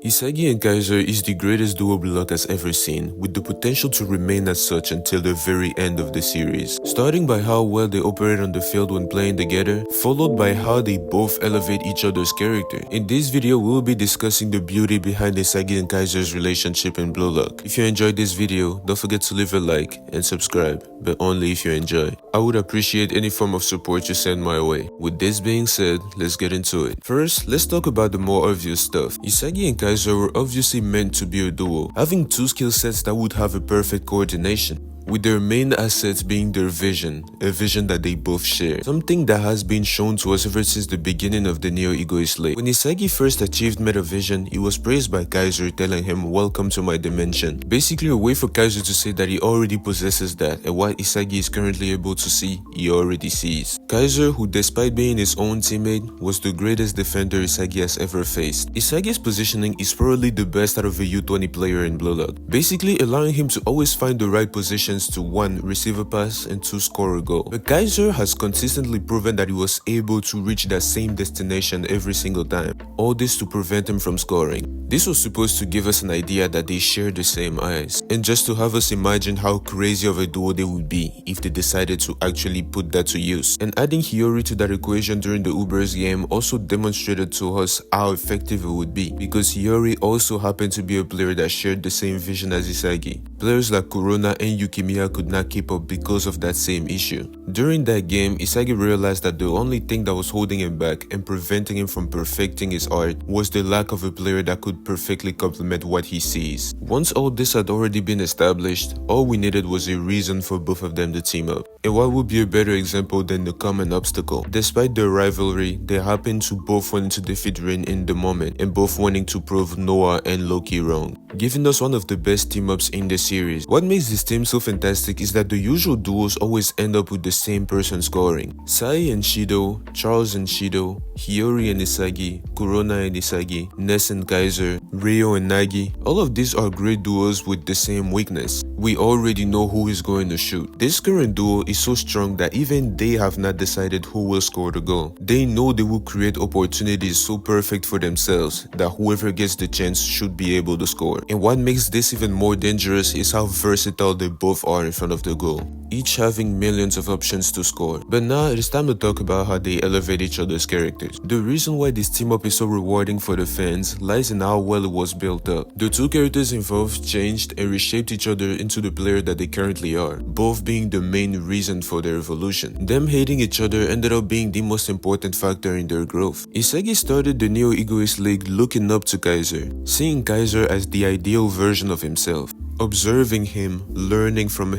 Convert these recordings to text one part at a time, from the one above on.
Isagi and Kaiser is the greatest duo Block has ever seen, with the potential to remain as such until the very end of the series. Starting by how well they operate on the field when playing together, followed by how they both elevate each other's character. In this video, we will be discussing the beauty behind Isagi and Kaiser's relationship in Blue Lock. If you enjoyed this video, don't forget to leave a like and subscribe, but only if you enjoy. I would appreciate any form of support you send my way. With this being said, let's get into it. First, let's talk about the more obvious stuff. Isagi and Kaiser were obviously meant to be a duo, having two skill sets that would have a perfect coordination, with their main assets being their vision, a vision that they both share, something that has been shown to us ever since the beginning of the Neo-Egoist League. When Isagi first achieved metavision, he was praised by Kaiser, telling him, "Welcome to my dimension," basically a way for Kaiser to say that he already possesses that, and what Isagi is currently able to see, he already sees. Kaiser, who despite being his own teammate, was the greatest defender Isagi has ever faced. Isagi's positioning is probably the best out of a U20 player in Blue Lock, basically allowing him to always find the right position to 1. Receive a pass and 2. Score a goal. But Kaiser has consistently proven that he was able to reach that same destination every single time, all this to prevent him from scoring. This was supposed to give us an idea that they share the same eyes, and just to have us imagine how crazy of a duo they would be if they decided to actually put that to use. And adding Hiyori to that equation during the Ubers game also demonstrated to us how effective it would be, because Hiyori also happened to be a player that shared the same vision as Isagi. Players like Kurona and Yukimiya could not keep up because of that same issue. During that game, Isagi realized that the only thing that was holding him back and preventing him from perfecting his art was the lack of a player that could perfectly complement what he sees. Once all this had already been established, all we needed was a reason for both of them to team up. And what would be a better example than the common obstacle? Despite their rivalry, they happened to both wanting to defeat Rin in the moment, and both wanting to prove Noah and Loki wrong, giving us one of the best team-ups in the series. What makes this team so fantastic is that the usual duos always end up with the same person scoring. Sai and Shido, Charles and Shido, Hiyori and Isagi, Kurona and Isagi, Ness and Kaiser, Ryo and Nagi, all of these are great duos with the same weakness. We already know who is going to shoot. This current duo is so strong that even they have not decided who will score the goal. They know they will create opportunities so perfect for themselves that whoever gets the chance should be able to score. And what makes this even more dangerous is how versatile they both are in front of the goal, each having millions of options to score. But now it is time to talk about how they elevate each other's characters. The reason why this team up is so rewarding for the fans lies in how well it was built up. The two characters involved changed and reshaped each other into the player that they currently are, both being the main reason for their evolution. Them hating each other ended up being the most important factor in their growth. Isagi started the Neo-Egoist League looking up to Kaiser, seeing Kaiser as the ideal version of himself, observing him, learning from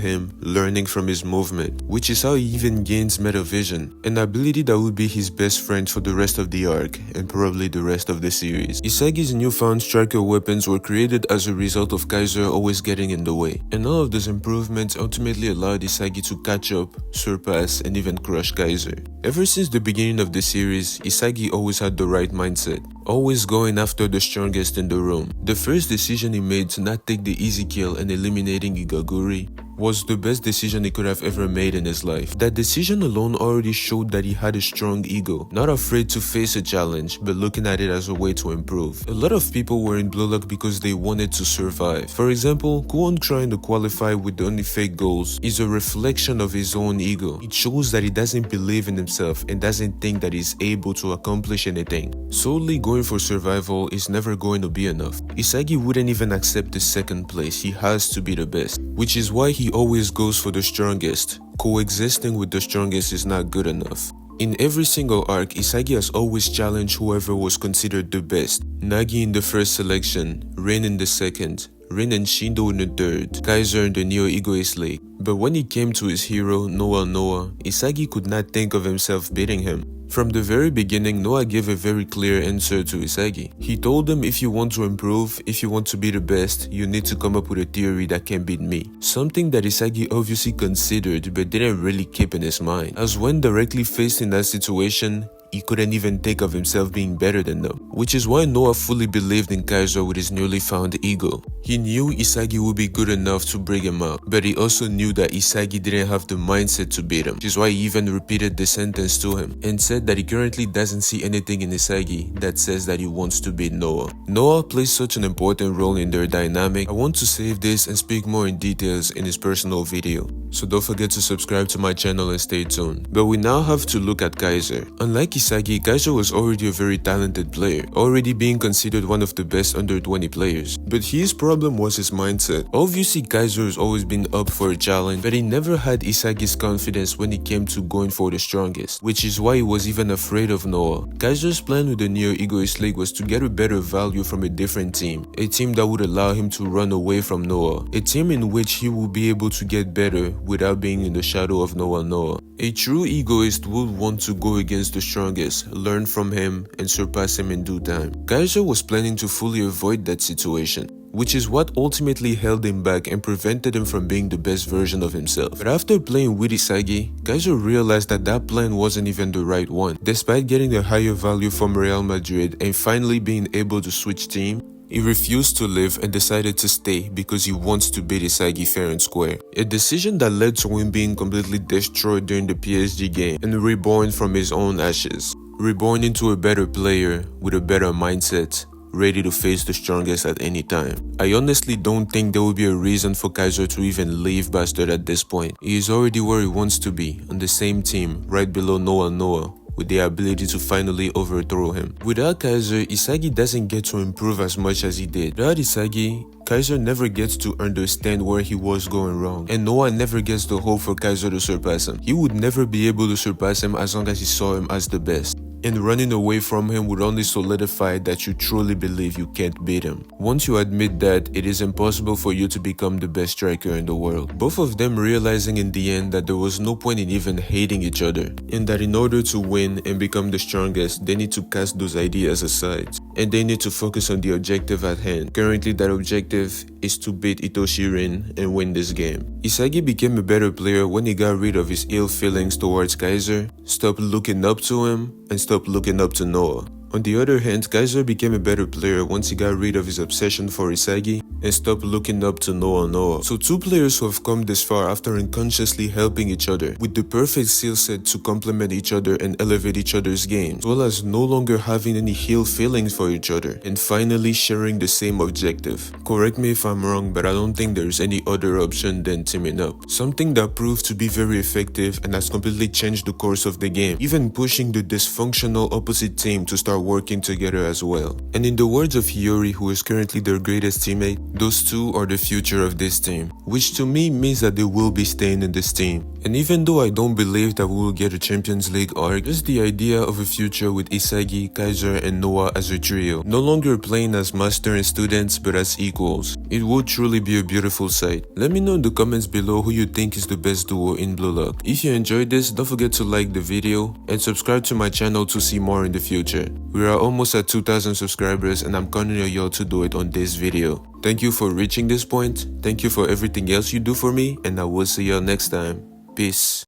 his movement, which is how he even gains metavision, an ability that would be his best friend for the rest of the arc and probably the rest of the series. Isagi's newfound striker weapons were created as a result of Kaiser always getting in the way, and all of those improvements ultimately allowed Isagi to catch up, surpass, and even crush Kaiser. Ever since the beginning of the series, Isagi always had the right mindset, always going after the strongest in the room. The first decision he made to not take the easy kill and eliminating Igaguri was the best decision he could have ever made in his life. That decision alone already showed that he had a strong ego, not afraid to face a challenge, but looking at it as a way to improve. A lot of people were in Blue Lock because they wanted to survive. For example, Kuon trying to qualify with only fake goals is a reflection of his own ego. It shows that he doesn't believe in himself and doesn't think that he's able to accomplish anything. Solely going for survival is never going to be enough. Isagi wouldn't even accept the second place. He has to be the best, which is why he always goes for the strongest. Coexisting with the strongest is not good enough. In every single arc, Isagi has always challenged whoever was considered the best. Nagi in the first selection, Rin in the second, Rin and Shindo in the third, Kaiser in the Neo-Egoist League. But when it came to his hero, Noah, Isagi could not think of himself beating him. From the very beginning, Noah gave a very clear answer to Isagi. He told him, if you want to improve, if you want to be the best, you need to come up with a theory that can beat me. Something that Isagi obviously considered but didn't really keep in his mind, as when directly faced in that situation, he couldn't even think of himself being better than them, which is why Noah fully believed in Kaiser with his newly found ego. He knew Isagi would be good enough to bring him up, but he also knew that Isagi didn't have the mindset to beat him, which is why he even repeated the sentence to him and said that he currently doesn't see anything in Isagi that says that he wants to beat Noah. Noah plays such an important role in their dynamic. I want to save this and speak more in details in his personal video, so don't forget to subscribe to my channel and stay tuned. But we now have to look at Kaiser. Unlike Isagi, Kaiser was already a very talented player, already being considered one of the best under 20 players. But his problem was his mindset. Obviously, Kaiser has always been up for a challenge, but he never had Isagi's confidence when it came to going for the strongest, which is why he was even afraid of Noah. Kaiser's plan with the Neo Egoist League was to get a better value from a different team, a team that would allow him to run away from Noah, a team in which he would be able to get better without being in the shadow of Noah. A true egoist would want to go against the strongest, learn from him, and surpass him in due time. Kaiser was planning to fully avoid that situation, which is what ultimately held him back and prevented him from being the best version of himself. But after playing with Isagi, Kaiser realized that that plan wasn't even the right one. Despite getting a higher value from Real Madrid and finally being able to switch team, he refused to leave and decided to stay because he wants to beat Isagi fair and square. A decision that led to him being completely destroyed during the PSG game and reborn from his own ashes. Reborn into a better player with a better mindset, ready to face the strongest at any time. I honestly don't think there will be a reason for Kaiser to even leave Bastard at this point. He is already where he wants to be, on the same team, right below Noah, with the ability to finally overthrow him. Without Kaiser, Isagi doesn't get to improve as much as he did. Without Isagi, Kaiser never gets to understand where he was going wrong, and Noah never gets the hope for Kaiser to surpass him. He would never be able to surpass him as long as he saw him as the best. And running away from him would only solidify that you truly believe you can't beat him. Once you admit that, it is impossible for you to become the best striker in the world. Both of them realizing in the end that there was no point in even hating each other, and that in order to win and become the strongest, they need to cast those ideas aside, and they need to focus on the objective at hand. Currently, that objective is to beat Itoshi Rin and win this game. Isagi became a better player when he got rid of his ill feelings towards Kaiser, stopped looking up to him, and stopped looking up to Noah. On the other hand, Kaiser became a better player once he got rid of his obsession for Isagi and stopped looking up to Noah. So two players who have come this far after unconsciously helping each other with the perfect skill set to complement each other and elevate each other's games, as well as no longer having any ill feelings for each other and finally sharing the same objective. Correct me if I'm wrong, but I don't think there's any other option than teaming up. Something that proved to be very effective and has completely changed the course of the game, even pushing the dysfunctional opposite team to start working together as well. And in the words of Hiyori, who is currently their greatest teammate, those two are the future of this team, which to me means that they will be staying in this team. And even though I don't believe that we will get a Champions League arc, just the idea of a future with Isagi, Kaiser, and Noah as a trio, no longer playing as master and students but as equals, it would truly be a beautiful sight. Let me know in the comments below who you think is the best duo in Blue Lock. If you enjoyed this, don't forget to like the video and subscribe to my channel to see more in the future. We are almost at 2,000 subscribers and I'm counting on y'all to do it on this video. Thank you for reaching this point, thank you for everything else you do for me, and I will see y'all next time. Peace.